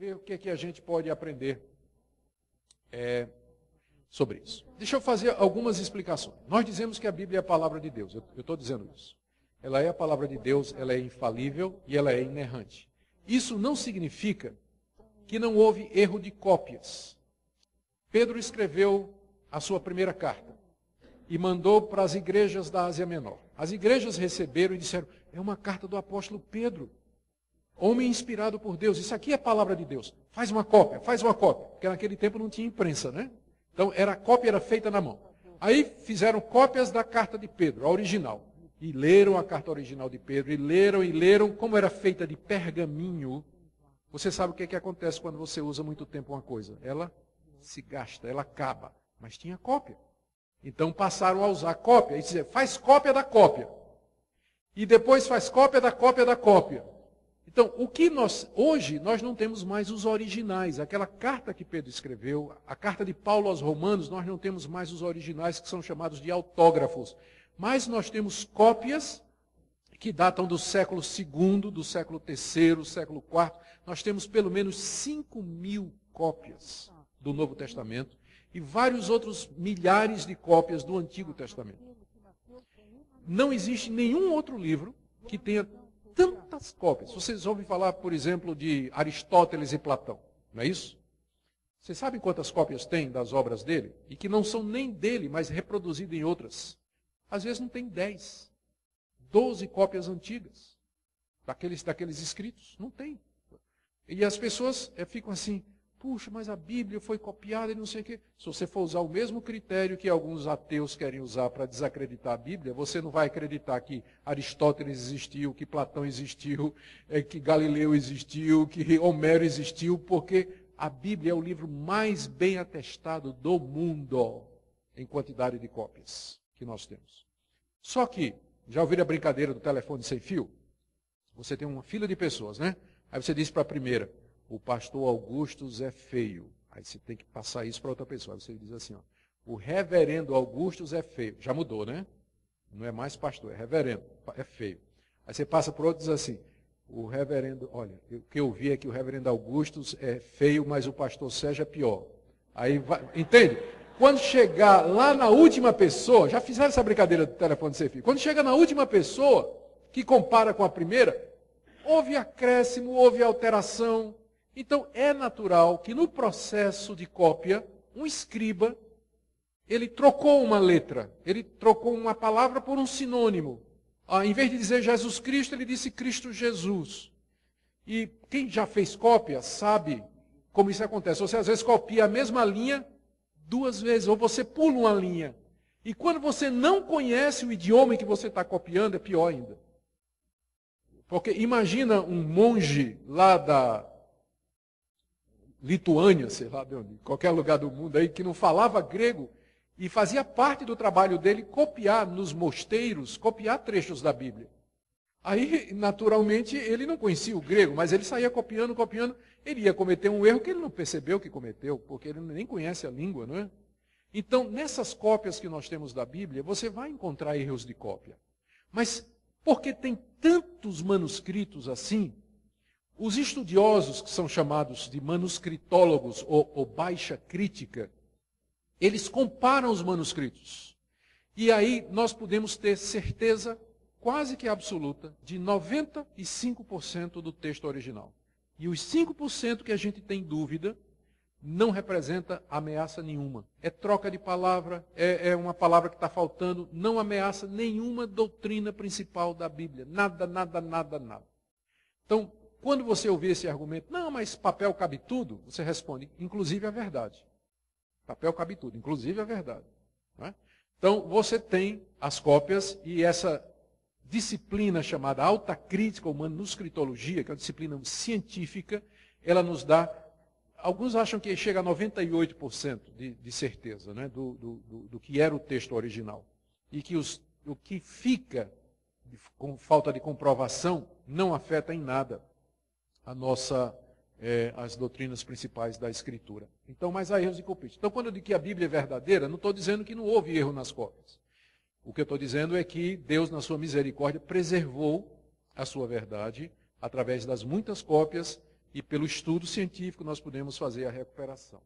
ver o que é que a gente pode aprender sobre isso. Deixa eu fazer algumas explicações. Nós dizemos que a Bíblia é a palavra de Deus. Eu estou dizendo isso. Ela é a palavra de Deus, ela é infalível e ela é inerrante. Isso não significa que não houve erro de cópias. Pedro escreveu a sua primeira carta e mandou para as igrejas da Ásia Menor. As igrejas receberam e disseram, é uma carta do apóstolo Pedro, homem inspirado por Deus, isso aqui é a palavra de Deus, faz uma cópia, porque naquele tempo não tinha imprensa, né? Então a cópia era feita na mão. Aí fizeram cópias da carta de Pedro, a original, e leram a carta original de Pedro, e leram, como era feita de pergaminho. Você sabe o que é que acontece quando você usa muito tempo uma coisa? Ela se gasta, ela acaba, mas tinha cópia. Então passaram a usar cópia, e dizer, faz cópia da cópia. E depois faz cópia da cópia da cópia. Então, hoje nós não temos mais os originais. Aquela carta que Pedro escreveu, a carta de Paulo aos Romanos, nós não temos mais os originais, que são chamados de autógrafos. Mas nós temos cópias que datam do século II, do século III, século IV. Nós temos pelo menos 5.000 cópias do Novo Testamento e vários outros milhares de cópias do Antigo Testamento. Não existe nenhum outro livro que tenha tantas cópias. Vocês ouvem falar, por exemplo, de Aristóteles e Platão, não é isso? Vocês sabem quantas cópias tem das obras dele? E que não são nem dele, mas reproduzidas em outras. Às vezes não tem 10, 12 cópias antigas daqueles escritos. Não tem. E as pessoas ficam assim, puxa, mas a Bíblia foi copiada e não sei o quê. Se você for usar o mesmo critério que alguns ateus querem usar para desacreditar a Bíblia, você não vai acreditar que Aristóteles existiu, que Platão existiu, que Galileu existiu, que Homero existiu, porque a Bíblia é o livro mais bem atestado do mundo em quantidade de cópias que nós temos. Só que, já ouviram a brincadeira do telefone sem fio? Você tem uma fila de pessoas, né? Aí você diz para a primeira, o pastor Augustus é feio. Aí você tem que passar isso para outra pessoa. Aí você diz assim, ó, o reverendo Augustus é feio. Já mudou, né? Não é mais pastor, é reverendo, é feio. Aí você passa para outro e diz assim, o reverendo, olha, o que eu vi é que o reverendo Augustus é feio, mas o pastor Sérgio é pior. Aí vai, entende? Quando chegar lá na última pessoa, já fizeram essa brincadeira do telefone sem fio, quando chega na última pessoa, que compara com a primeira, houve acréscimo, houve alteração. Então, é natural que no processo de cópia, um escriba, ele trocou uma letra, ele trocou uma palavra por um sinônimo. Em vez de dizer Jesus Cristo, ele disse Cristo Jesus. E quem já fez cópia sabe como isso acontece. Você às vezes copia a mesma linha 2 vezes, ou você pula uma linha. E quando você não conhece o idioma em que você está copiando, é pior ainda. Porque imagina um monge lá da Lituânia, sei lá de onde, qualquer lugar do mundo aí, que não falava grego, e fazia parte do trabalho dele copiar nos mosteiros, copiar trechos da Bíblia. Aí, naturalmente, ele não conhecia o grego, mas ele saía copiando, ele ia cometer um erro que ele não percebeu que cometeu, porque ele nem conhece a língua, não é? Então, nessas cópias que nós temos da Bíblia, você vai encontrar erros de cópia. Mas, porque tem tantos manuscritos assim, os estudiosos, que são chamados de manuscritólogos ou baixa crítica, eles comparam os manuscritos. E aí nós podemos ter certeza quase que absoluta de 95% do texto original. E os 5% que a gente tem dúvida não representa ameaça nenhuma. É troca de palavra, é uma palavra que está faltando, não ameaça nenhuma doutrina principal da Bíblia. Nada, nada, nada, nada. Então, quando você ouvir esse argumento, não, mas papel cabe tudo, você responde, inclusive a verdade. Papel cabe tudo, inclusive a verdade. Não é? Então, você tem as cópias e essa disciplina chamada alta crítica ou manuscritologia, que é uma disciplina científica, ela nos dá, alguns acham que chega a 98% de certeza, né, do que era o texto original. E que o que fica com falta de comprovação não afeta em nada as doutrinas principais da Escritura. Então, mas há erros de copista. Então, quando eu digo que a Bíblia é verdadeira, não estou dizendo que não houve erro nas cópias. O que eu estou dizendo é que Deus, na sua misericórdia, preservou a sua verdade através das muitas cópias e pelo estudo científico nós podemos fazer a recuperação.